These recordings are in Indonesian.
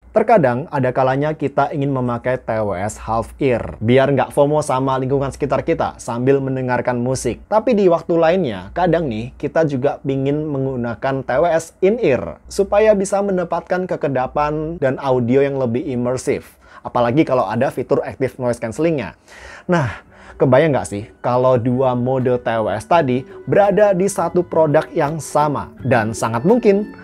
Terkadang ada kalanya kita ingin memakai TWS half ear biar nggak FOMO sama lingkungan sekitar kita sambil mendengarkan musik. Tapi di waktu lainnya, kadang nih kita juga ingin menggunakan TWS in ear supaya bisa mendapatkan kekedapan dan audio yang lebih imersif. Apalagi kalau ada fitur active noise cancellingnya. Nah, kebayang nggak sih kalau dua mode TWS tadi berada di satu produk yang sama? Dan sangat mungkin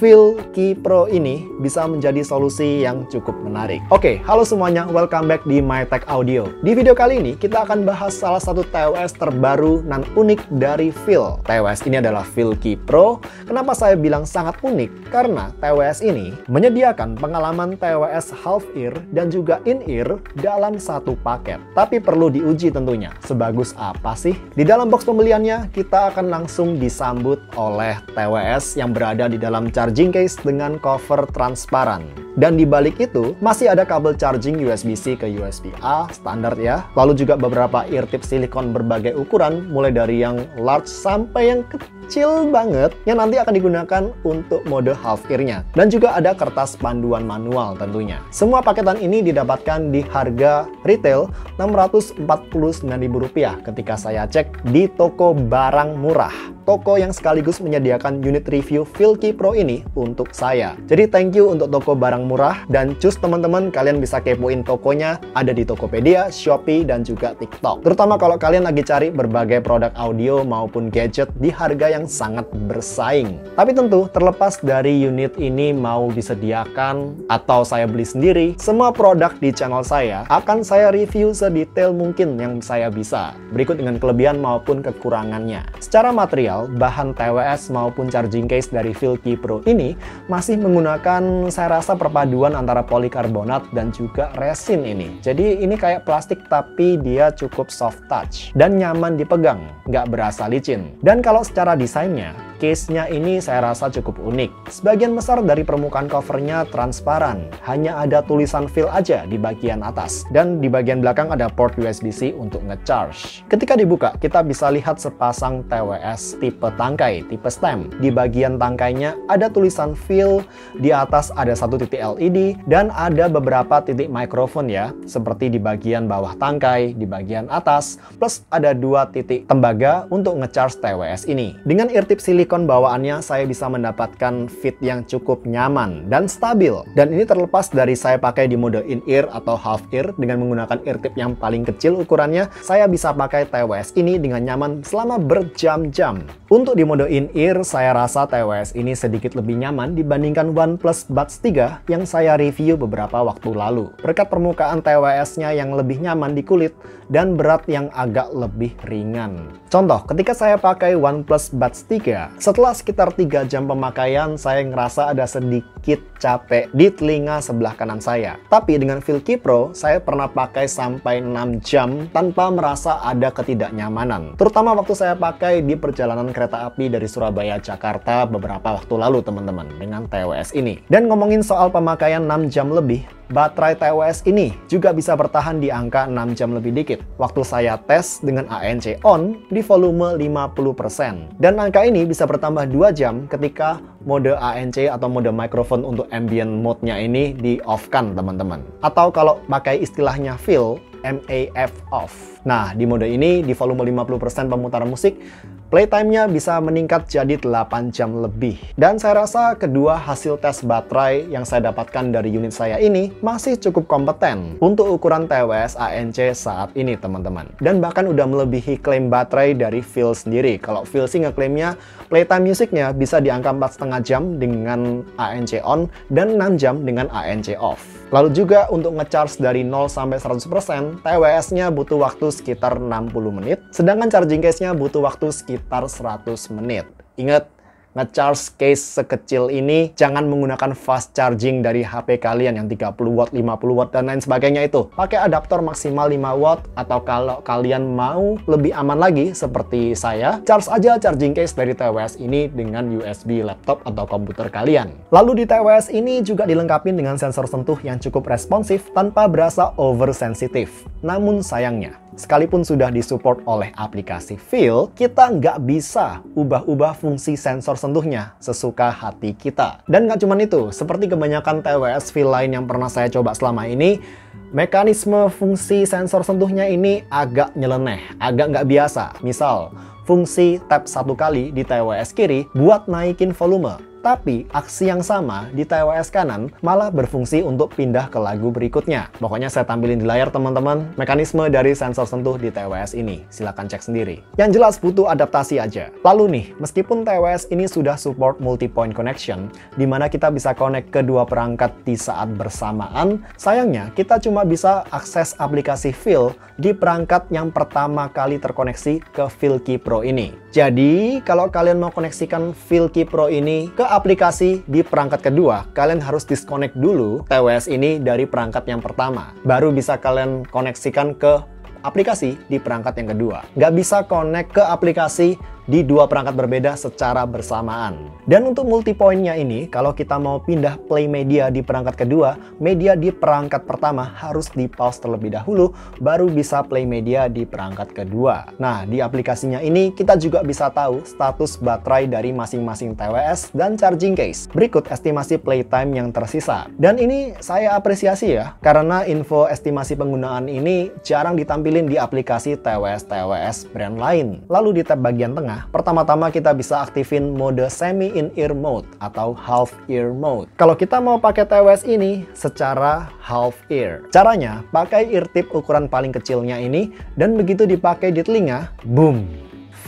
Filky Pro ini bisa menjadi solusi yang cukup menarik. Oke, halo semuanya, welcome back di My Tech Audio. Di video kali ini kita akan bahas salah satu TWS terbaru dan unik dari Phil. TWS ini adalah Filky Pro. Kenapa saya bilang sangat unik? Karena TWS ini menyediakan pengalaman TWS half ear dan juga in ear dalam satu paket. Tapi perlu diuji tentunya. Sebagus apa sih? Di dalam box pembeliannya kita akan langsung disambut oleh TWS yang berada di dalam charging case dengan cover transparan. Dan di balik itu masih ada kabel charging USB-C ke USB-A standar ya. Lalu juga beberapa ear tip silikon berbagai ukuran mulai dari yang large sampai yang kecil banget yang nanti akan digunakan untuk mode half ear-nya. Dan juga ada kertas panduan manual tentunya. Semua paketan ini didapatkan di harga retail Rp649.000 ketika saya cek di toko barang murah. Toko yang sekaligus menyediakan unit review Filky Pro ini untuk saya. Jadi thank you untuk toko barang murah, dan cus teman-teman, kalian bisa kepoin tokonya, ada di Tokopedia, Shopee, dan juga TikTok. Terutama kalau kalian lagi cari berbagai produk audio maupun gadget di harga yang sangat bersaing. Tapi tentu terlepas dari unit ini mau disediakan atau saya beli sendiri, semua produk di channel saya akan saya review sedetail mungkin yang saya bisa, berikut dengan kelebihan maupun kekurangannya. Secara material, bahan TWS maupun charging case dari Filky Pro ini masih menggunakan, saya rasa, perpaduan antara polikarbonat dan juga resin ini. Jadi ini kayak plastik tapi dia cukup soft touch dan nyaman dipegang, nggak berasa licin. Dan kalau secara desainnya, case-nya ini saya rasa cukup unik. Sebagian besar dari permukaan covernya transparan, hanya ada tulisan Phil aja di bagian atas. Dan di bagian belakang ada port USB-C untuk nge-charge. Ketika dibuka, kita bisa lihat sepasang TWS tipe tangkai, tipe stem. Di bagian tangkainya ada tulisan Phil, di atas ada satu titik LED, dan ada beberapa titik mikrofon ya, seperti di bagian bawah tangkai, di bagian atas, plus ada dua titik tembaga untuk nge-charge TWS ini. Dengan ear tip silikon bawaannya, saya bisa mendapatkan fit yang cukup nyaman dan stabil. Dan ini terlepas dari saya pakai di mode in-ear atau half-ear dengan menggunakan ear tip yang paling kecil ukurannya, saya bisa pakai TWS ini dengan nyaman selama berjam-jam. Untuk di mode in-ear, saya rasa TWS ini sedikit lebih nyaman dibandingkan OnePlus Buds 3 yang saya review beberapa waktu lalu. Berkat permukaan TWS-nya yang lebih nyaman di kulit dan berat yang agak lebih ringan. Contoh, ketika saya pakai OnePlus Buds 3, setelah sekitar 3 jam pemakaian, saya ngerasa ada sedikit capek di telinga sebelah kanan saya. Tapi dengan Filky Pro, saya pernah pakai sampai 6 jam tanpa merasa ada ketidaknyamanan. Terutama waktu saya pakai di perjalanan kereta api dari Surabaya Jakarta beberapa waktu lalu, teman-teman, dengan TWS ini. Dan ngomongin soal pemakaian 6 jam lebih, baterai TWS ini juga bisa bertahan di angka 6 jam lebih dikit. Waktu saya tes dengan ANC on di volume 50%. Dan angka ini bisa bertambah 2 jam ketika mode ANC atau mode mikrofon untuk ambient mode-nya ini di-off-kan, teman-teman. Atau kalau pakai istilahnya Phil, MAF off. Nah, di mode ini, di volume 50% pemutaran musik, playtime-nya bisa meningkat jadi 8 jam lebih. Dan saya rasa kedua hasil tes baterai yang saya dapatkan dari unit saya ini masih cukup kompeten untuk ukuran TWS ANC saat ini, teman-teman. Dan bahkan udah melebihi klaim baterai dari Phil sendiri. Kalau Phil sih ngeklaimnya playtime musiknya bisa di angka 4,5 jam dengan ANC on dan 6 jam dengan ANC off. Lalu juga untuk ngecharge dari 0 sampai 100%, TWS-nya butuh waktu sekitar 60 menit, sedangkan charging case-nya butuh waktu sekitar 100 menit. Ingat, nge-charge case sekecil ini jangan menggunakan fast charging dari HP kalian yang 30 watt, 50 watt, dan lain sebagainya itu. Pakai adaptor maksimal 5 watt, atau kalau kalian mau lebih aman lagi seperti saya, charge aja charging case dari TWS ini dengan USB laptop atau komputer kalian. Lalu di TWS ini juga dilengkapi dengan sensor sentuh yang cukup responsif tanpa berasa oversensitif. Namun sayangnya, sekalipun sudah disupport oleh aplikasi Phil, kita nggak bisa ubah-ubah fungsi sensor sentuh sentuhnya sesuka hati kita. Dan nggak cuma itu, seperti kebanyakan TWS feel lain yang pernah saya coba selama ini, mekanisme fungsi sensor sentuhnya ini agak nyeleneh, agak nggak biasa. Misal, fungsi tap satu kali di TWS kiri buat naikin volume. Tapi aksi yang sama di TWS kanan malah berfungsi untuk pindah ke lagu berikutnya. Pokoknya saya tampilin di layar teman-teman mekanisme dari sensor sentuh di TWS ini. Silahkan cek sendiri. Yang jelas butuh adaptasi aja. Lalu nih, meskipun TWS ini sudah support multi-point connection, di mana kita bisa connect kedua perangkat di saat bersamaan, sayangnya kita cuma bisa akses aplikasi Feel di perangkat yang pertama kali terkoneksi ke Filky Pro ini. Jadi, kalau kalian mau koneksikan Filky Pro ini ke aplikasi di perangkat kedua, kalian harus disconnect dulu TWS ini dari perangkat yang pertama. Baru bisa kalian koneksikan ke aplikasi di perangkat yang kedua. Nggak bisa connect ke aplikasi di dua perangkat berbeda secara bersamaan. Dan untuk multi-point-nya ini, kalau kita mau pindah play media di perangkat kedua, media di perangkat pertama harus di-pause terlebih dahulu, baru bisa play media di perangkat kedua. Nah, di aplikasinya ini kita juga bisa tahu status baterai dari masing-masing TWS dan charging case. Berikut estimasi playtime yang tersisa. Dan ini saya apresiasi ya, karena info estimasi penggunaan ini jarang ditampilin di aplikasi TWS-TWS brand lain. Lalu di tab bagian tengah, pertama-tama kita bisa aktifin mode semi in-ear mode atau half ear mode. Kalau kita mau pakai TWS ini secara half ear, caranya pakai ear tip ukuran paling kecilnya ini, dan begitu dipakai di telinga, boom,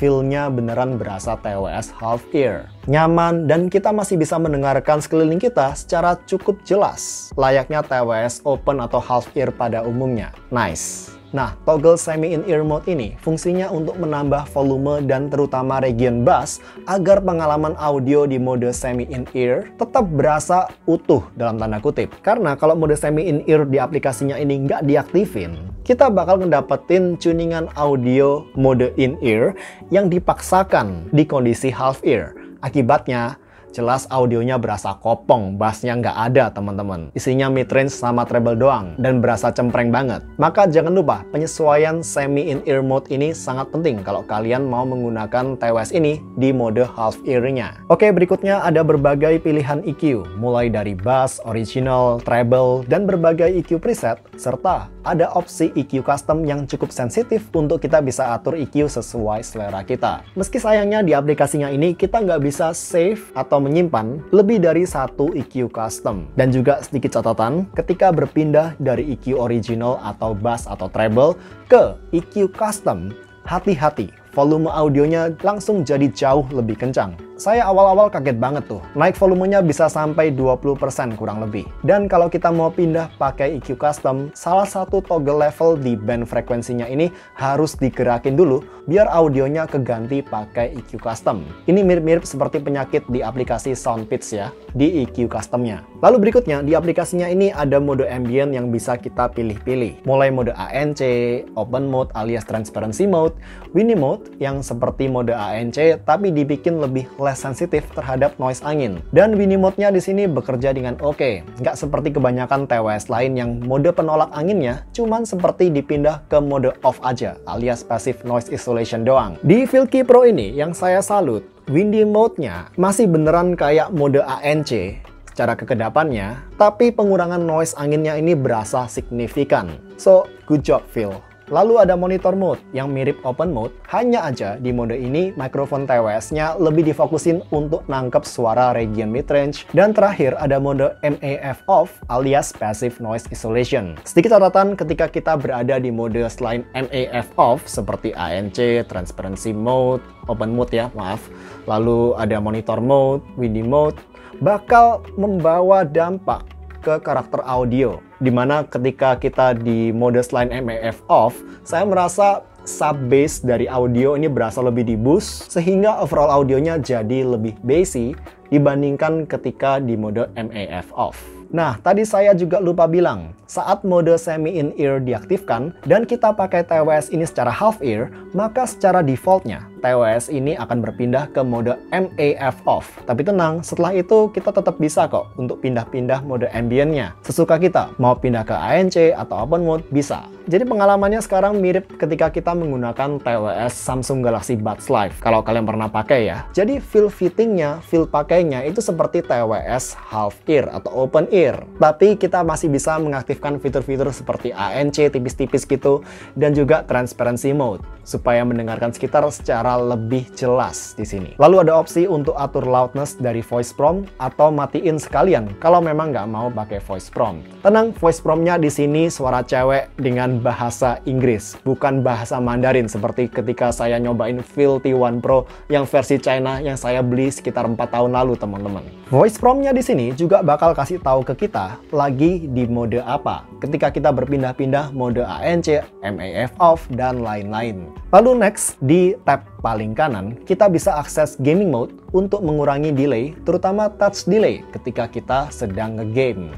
feel-nya beneran berasa TWS half ear. Nyaman dan kita masih bisa mendengarkan sekeliling kita secara cukup jelas, layaknya TWS open atau half ear pada umumnya. Nice. Nah, toggle semi in-ear mode ini fungsinya untuk menambah volume dan terutama region bass agar pengalaman audio di mode semi in-ear tetap berasa utuh dalam tanda kutip. Karena kalau mode semi in-ear di aplikasinya ini nggak diaktifin, kita bakal ngedapetin tuningan audio mode in-ear yang dipaksakan di kondisi half ear. Akibatnya, jelas audionya berasa kopong, bassnya nggak ada teman-teman. Isinya mid-range sama treble doang, dan berasa cempreng banget. Maka jangan lupa, penyesuaian semi in-ear mode ini sangat penting kalau kalian mau menggunakan TWS ini di mode half ear-nya. Oke, berikutnya ada berbagai pilihan EQ, mulai dari bass, original, treble, dan berbagai EQ preset, serta ada opsi EQ custom yang cukup sensitif untuk kita bisa atur EQ sesuai selera kita. Meski sayangnya di aplikasinya ini kita nggak bisa save atau menyimpan lebih dari satu EQ custom. Dan juga sedikit catatan, ketika berpindah dari EQ original atau bass atau treble ke EQ custom, hati-hati, volume audionya langsung jadi jauh lebih kencang. Saya awal-awal kaget banget tuh, naik volumenya bisa sampai 20% kurang lebih. Dan kalau kita mau pindah pakai EQ custom, salah satu toggle level di band frekuensinya ini harus digerakin dulu biar audionya keganti pakai EQ custom. Ini mirip-mirip seperti penyakit di aplikasi Soundpitch ya, di EQ customnya. Lalu berikutnya, di aplikasinya ini ada mode ambient yang bisa kita pilih-pilih. Mulai mode ANC, open mode alias transparency mode, Winnie mode yang seperti mode ANC tapi dibikin lebih less sensitif terhadap noise angin. Dan Winnie mode-nya di sini bekerja dengan oke. Nggak seperti kebanyakan TWS lain yang mode penolak anginnya cuman seperti dipindah ke mode off aja, alias passive noise isolation doang. Di Filky Pro ini yang saya salut, Winnie mode-nya masih beneran kayak mode ANC secara kekedapannya, tapi pengurangan noise anginnya ini berasa signifikan. So, good job Phil. Lalu ada monitor mode yang mirip open mode, hanya aja di mode ini mikrofon TWS-nya lebih difokusin untuk nangkep suara region midrange. Dan terakhir ada mode MAF off alias passive noise isolation. Sedikit catatan, ketika kita berada di mode selain MAF off seperti ANC, transparency mode, open mode ya, maaf. Lalu ada monitor mode, Winnie mode, bakal membawa dampak ke karakter audio, dimana ketika kita di mode selain MAF off, saya merasa sub bass dari audio ini berasa lebih di boost, sehingga overall audionya jadi lebih bassy dibandingkan ketika di mode MAF off. Nah, tadi saya juga lupa bilang, saat mode semi in-ear diaktifkan dan kita pakai TWS ini secara half-ear, maka secara defaultnya TWS ini akan berpindah ke mode MAF off. Tapi tenang, setelah itu kita tetap bisa kok untuk pindah-pindah mode ambientnya. Sesuka kita, mau pindah ke ANC atau open mode bisa. Jadi pengalamannya sekarang mirip ketika kita menggunakan TWS Samsung Galaxy Buds Live, kalau kalian pernah pakai ya. Jadi feel fittingnya, feel pakainya itu seperti TWS half-ear atau open ear. Tapi kita masih bisa mengaktifkan fitur-fitur seperti ANC tipis-tipis gitu, dan juga transparency mode, supaya mendengarkan sekitar secara lebih jelas di sini. Lalu ada opsi untuk atur loudness dari voice prompt atau matiin sekalian kalau memang nggak mau pakai voice prompt. Tenang, voice prompt-nya di sini suara cewek dengan bahasa Inggris, bukan bahasa Mandarin seperti ketika saya nyobain Filty One Pro yang versi China yang saya beli sekitar 4 tahun lalu, teman-teman. Voice prompt-nya di sini juga bakal kasih tahu ke kita lagi di mode apa ketika kita berpindah-pindah mode ANC, MAF off, dan lain-lain. Lalu next, di tab paling kanan, kita bisa akses gaming mode untuk mengurangi delay, terutama touch delay ketika kita sedang nge-game.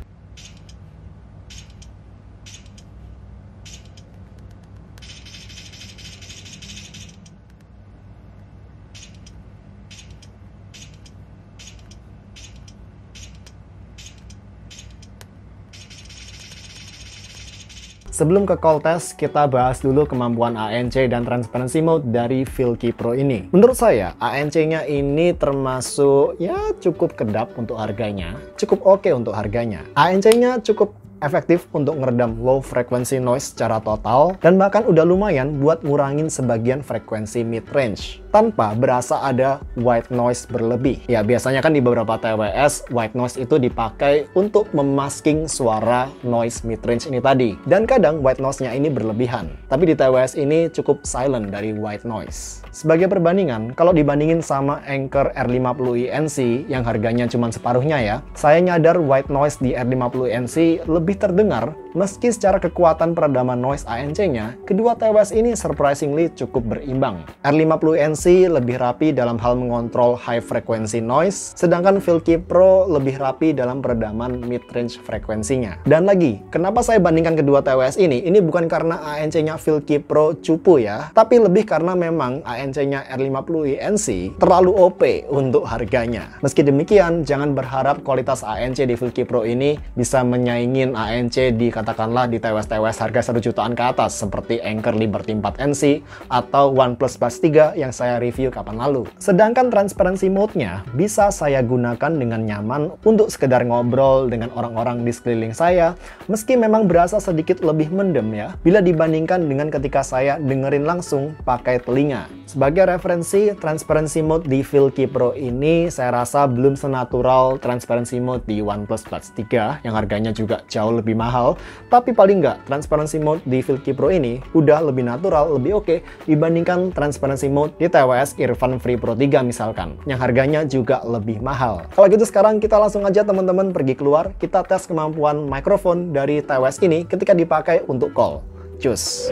Sebelum ke call test, kita bahas dulu kemampuan ANC dan transparency mode dari Filky Pro ini. Menurut saya, ANC-nya ini termasuk ya cukup kedap untuk harganya, cukup oke untuk harganya. ANC-nya cukup efektif untuk meredam low frequency noise secara total, dan bahkan udah lumayan buat ngurangin sebagian frekuensi mid-range tanpa berasa ada white noise berlebih. Ya, biasanya kan di beberapa TWS, white noise itu dipakai untuk memasking suara noise mid-range ini tadi. Dan kadang white noise-nya ini berlebihan. Tapi di TWS ini cukup silent dari white noise. Sebagai perbandingan, kalau dibandingin sama Anker R50i NC yang harganya cuma separuhnya ya, saya nyadar white noise di R50i NC lebih terdengar, meski secara kekuatan peredaman noise ANC-nya, kedua TWS ini surprisingly cukup berimbang. R50i NC lebih rapi dalam hal mengontrol high frequency noise, sedangkan Filky Pro lebih rapi dalam peredaman mid-range frekuensinya. Dan lagi, kenapa saya bandingkan kedua TWS ini? Ini bukan karena ANC-nya Filky Pro cupu ya, tapi lebih karena memang ANC-nya R50i NC terlalu OP untuk harganya. Meski demikian, jangan berharap kualitas ANC di Filky Pro ini bisa menyaingin ANC di katakanlah di TWS-TWS harga 1 jutaan ke atas seperti Anker Liberty 4 NC atau OnePlus Buds 3 yang saya review kapan lalu. Sedangkan transparency mode-nya bisa saya gunakan dengan nyaman untuk sekedar ngobrol dengan orang-orang di sekeliling saya, meski memang berasa sedikit lebih mendem ya bila dibandingkan dengan ketika saya dengerin langsung pakai telinga. Sebagai referensi, transparency mode di Filky Pro ini saya rasa belum senatural transparency mode di OnePlus Buds 3 yang harganya juga jauh lebih mahal, tapi paling nggak transparency mode di Filky Pro ini udah lebih natural, lebih oke dibandingkan transparency mode di TWS Earphone Free Pro 3 misalkan, yang harganya juga lebih mahal. Kalau gitu sekarang kita langsung aja teman-teman pergi keluar, kita tes kemampuan mikrofon dari TWS ini ketika dipakai untuk call. Cus!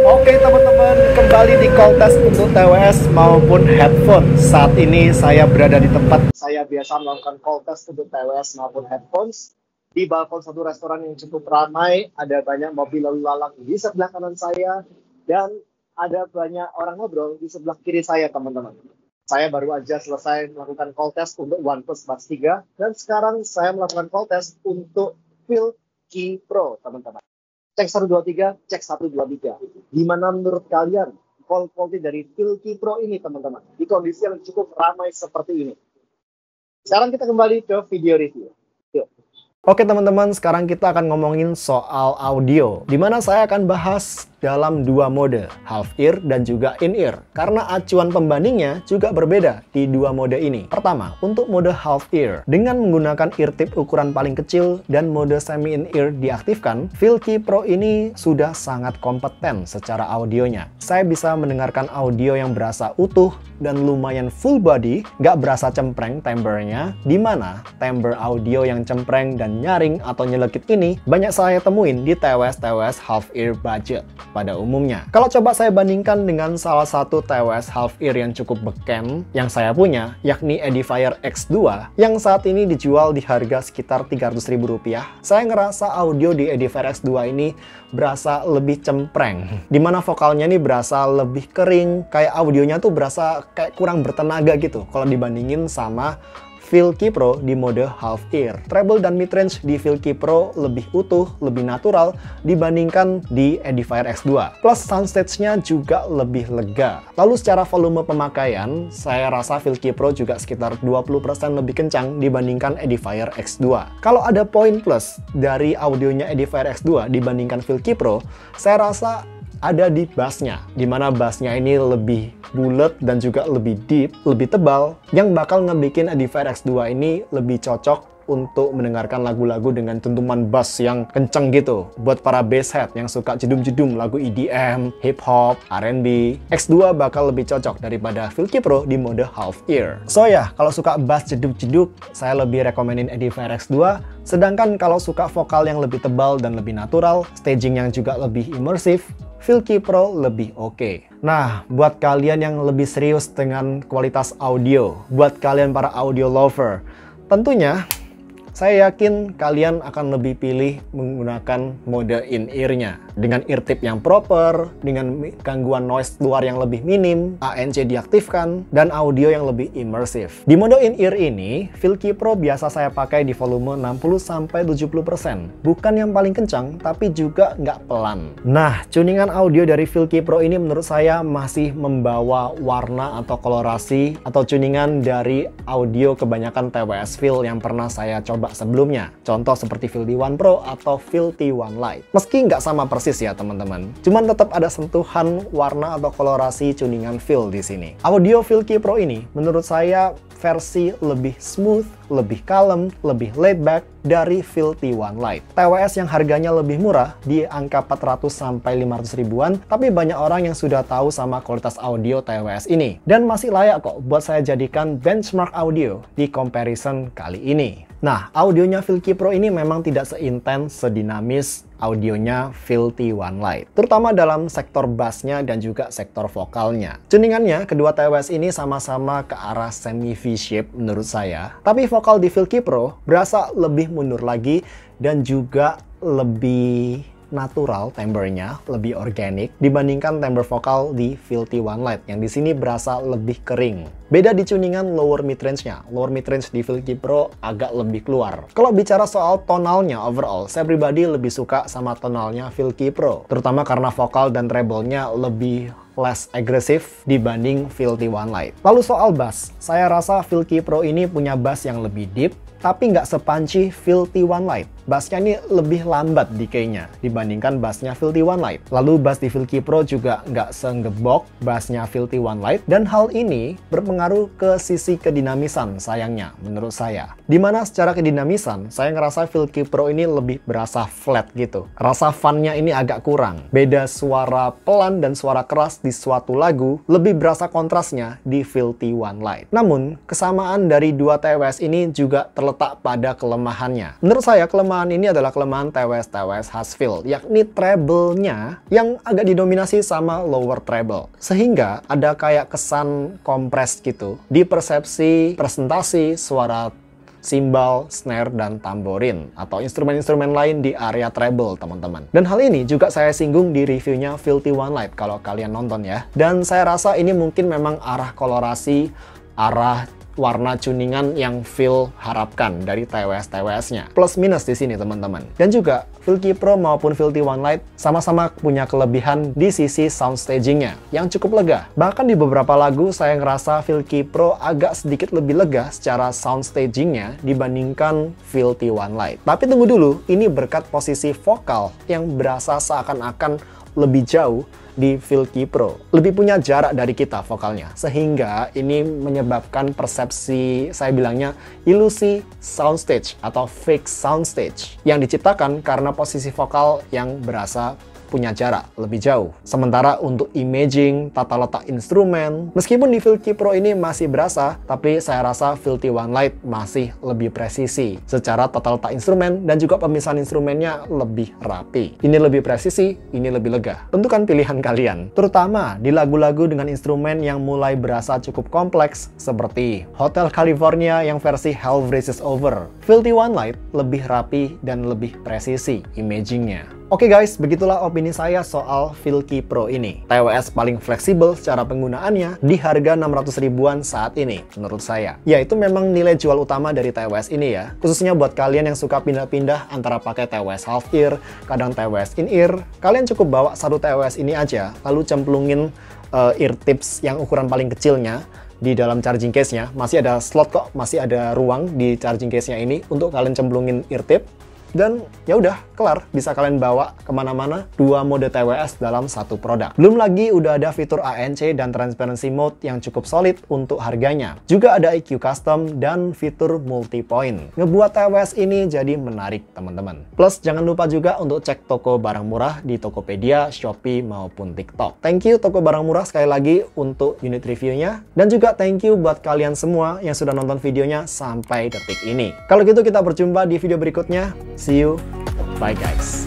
Oke teman-teman, kembali di call test untuk TWS maupun headphone. Saat ini saya berada di tempat saya biasa melakukan call test untuk TWS maupun headphones. Di balkon satu restoran yang cukup ramai, ada banyak mobil lalu lalang di sebelah kanan saya, dan ada banyak orang ngobrol di sebelah kiri saya, teman-teman. Saya baru aja selesai melakukan call test untuk OnePlus Buds 3, dan sekarang saya melakukan call test untuk Filky Pro, teman-teman. Cek 123, cek 123. Gimana menurut kalian call quality dari Filky Pro ini, teman-teman, di kondisi yang cukup ramai seperti ini? Sekarang kita kembali ke video review. Yuk. Oke teman-teman, sekarang kita akan ngomongin soal audio, dimana saya akan bahas dalam dua mode, half ear dan juga in ear, karena acuan pembandingnya juga berbeda di dua mode ini. Pertama, untuk mode half ear, dengan menggunakan ear tip ukuran paling kecil dan mode semi in ear diaktifkan, Filky Pro ini sudah sangat kompeten secara audionya. Saya bisa mendengarkan audio yang berasa utuh dan lumayan full body, gak berasa cempreng timbre-nya, dimana timbre audio yang cempreng dan nyaring atau nyelekit ini banyak saya temuin di TWS half ear budget. pada umumnya. Kalau coba saya bandingkan dengan salah satu TWS half ear yang cukup beken yang saya punya, yakni Edifier X2 yang saat ini dijual di harga sekitar Rp300.000, saya ngerasa audio di Edifier X2 ini berasa lebih cempreng, dimana vokalnya ini berasa lebih kering, kayak audionya tuh berasa kayak kurang bertenaga gitu kalau dibandingin sama Filky Pro di mode half ear. Treble dan midrange di Filky Pro lebih utuh, lebih natural dibandingkan di Edifier X2. Plus soundstage-nya juga lebih lega. Lalu secara volume pemakaian, saya rasa Filky Pro juga sekitar 20% lebih kencang dibandingkan Edifier X2. Kalau ada poin plus dari audionya Edifier X2 dibandingkan Filky Pro, saya rasa ada di bassnya, dimana bassnya ini lebih bulat dan juga lebih deep, lebih tebal, yang bakal ngebikin Edifier X2 ini lebih cocok untuk mendengarkan lagu-lagu dengan dentuman bass yang kenceng gitu. Buat para basshead yang suka jedum-jedum lagu EDM, hip hop, R&B, X2 bakal lebih cocok daripada Filky Pro di mode half ear. So ya, kalau suka bass jeduk-jeduk, saya lebih rekomenin Edifier X2. Sedangkan kalau suka vokal yang lebih tebal dan lebih natural, staging yang juga lebih imersif, Filky Pro lebih oke. Nah, buat kalian yang lebih serius dengan kualitas audio, buat kalian para audio lover, tentunya saya yakin kalian akan lebih pilih menggunakan mode in-ear-nya. Dengan ear tip yang proper, dengan gangguan noise luar yang lebih minim, ANC diaktifkan, dan audio yang lebih imersif. Di mode in-ear ini, Filky Pro biasa saya pakai di volume 60-70%. Bukan yang paling kencang, tapi juga nggak pelan. Nah, tuningan audio dari Filky Pro ini menurut saya masih membawa warna atau kolorasi atau tuningan dari audio kebanyakan TWS Phil yang pernah saya coba sebelumnya. Contoh seperti Filty One Pro atau Filty One Lite. Meski nggak sama persis ya teman-teman, cuman tetap ada sentuhan warna atau kolorasi tuningan Phil di sini. Audio Filky Pro ini menurut saya versi lebih smooth, lebih kalem, lebih laid back dari Filty One Lite. TWS yang harganya lebih murah di angka 400-500 ribuan, tapi banyak orang yang sudah tahu sama kualitas audio TWS ini. Dan masih layak kok buat saya jadikan benchmark audio di comparison kali ini. Nah, audionya Filky Pro ini memang tidak seintens, sedinamis audionya Filty One Lite, terutama dalam sektor bassnya dan juga sektor vokalnya. Tuningannya kedua TWS ini sama-sama ke arah semi V-shape menurut saya, tapi vokal di Filky Pro berasa lebih mundur lagi dan juga lebih natural timbre-nya, lebih organik dibandingkan timbre vokal di Filty One Lite yang di sini berasa lebih kering. Beda di tuningan lower midrange-nya. Lower midrange di Filky Pro agak lebih keluar. Kalau bicara soal tonalnya overall, saya pribadi lebih suka sama tonalnya Filky Pro, terutama karena vokal dan treble-nya lebih less agresif dibanding Filty One Lite. Lalu soal bass, saya rasa Filky Pro ini punya bass yang lebih deep, tapi nggak sepunchy Filty One Lite. Bassnya ini lebih lambat decay-nya dibandingkan bassnya Filty One Lite. Lalu bass di Filky Pro juga nggak senggebok bassnya Filty One Lite, dan hal ini berpengaruh ke sisi kedinamisan sayangnya menurut saya. Dimana secara kedinamisan, saya ngerasa Filky Pro ini lebih berasa flat gitu. Rasa fun-nya ini agak kurang. Beda suara pelan dan suara keras di suatu lagu, lebih berasa kontrasnya di Filty One Lite. Namun, kesamaan dari dua TWS ini juga terletak pada kelemahannya. Menurut saya, kelemahan ini adalah kelemahan TWS khas Phil, yakni treble-nya yang agak didominasi sama lower treble. Sehingga ada kayak kesan kompres gitu di persepsi presentasi suara simbal, snare, dan tamborin atau instrumen-instrumen lain di area treble, teman-teman. Dan hal ini juga saya singgung di reviewnya Filty One Lite kalau kalian nonton ya. Dan saya rasa ini mungkin memang arah kolorasi, arah warna tuningan yang Phil harapkan dari TWS-TWS-nya. Plus minus di sini, teman-teman. Dan juga Filky Pro maupun Filty One Lite sama-sama punya kelebihan di sisi sound staging-nya yang cukup lega. Bahkan di beberapa lagu saya ngerasa Filky Pro agak sedikit lebih lega secara sound staging-nya dibandingkan Filty One Lite. Tapi tunggu dulu, ini berkat posisi vokal yang berasa seakan-akan lebih jauh di Filky Pro. Lebih punya jarak dari kita vokalnya. Sehingga ini menyebabkan persepsi, saya bilangnya, ilusi soundstage atau fake soundstage yang diciptakan karena posisi vokal yang berasa punya jarak lebih jauh. Sementara untuk imaging, tata letak instrumen, meskipun di Filky Pro ini masih berasa, tapi saya rasa Filty One Lite masih lebih presisi. Secara tata letak instrumen dan juga pemisahan instrumennya lebih rapi. Ini lebih presisi, ini lebih lega. Tentukan pilihan kalian. Terutama di lagu-lagu dengan instrumen yang mulai berasa cukup kompleks, seperti Hotel California yang versi Hell Freezes Over. Filty One Lite lebih rapi dan lebih presisi imagingnya. Oke guys, begitulah opini saya soal Filky Pro ini. TWS paling fleksibel secara penggunaannya di harga 600 ribuan saat ini, menurut saya. Ya, itu memang nilai jual utama dari TWS ini ya. Khususnya buat kalian yang suka pindah-pindah antara pakai TWS half ear, kadang TWS in ear. Kalian cukup bawa satu TWS ini aja, lalu cemplungin ear tips yang ukuran paling kecilnya di dalam charging case-nya. Masih ada slot kok, masih ada ruang di charging case-nya ini untuk kalian cemplungin ear tip. Dan ya udah, kelar. Bisa kalian bawa kemana-mana 2 mode TWS dalam satu produk. Belum lagi udah ada fitur ANC dan transparency mode yang cukup solid untuk harganya. Juga ada EQ custom dan fitur multi point. Ngebuat TWS ini jadi menarik teman-teman. Plus jangan lupa juga untuk cek toko barang murah di Tokopedia, Shopee maupun TikTok. Thank you toko barang murah sekali lagi untuk unit reviewnya. Dan juga thank you buat kalian semua yang sudah nonton videonya sampai detik ini. Kalau gitu kita berjumpa di video berikutnya. See you. Bye guys.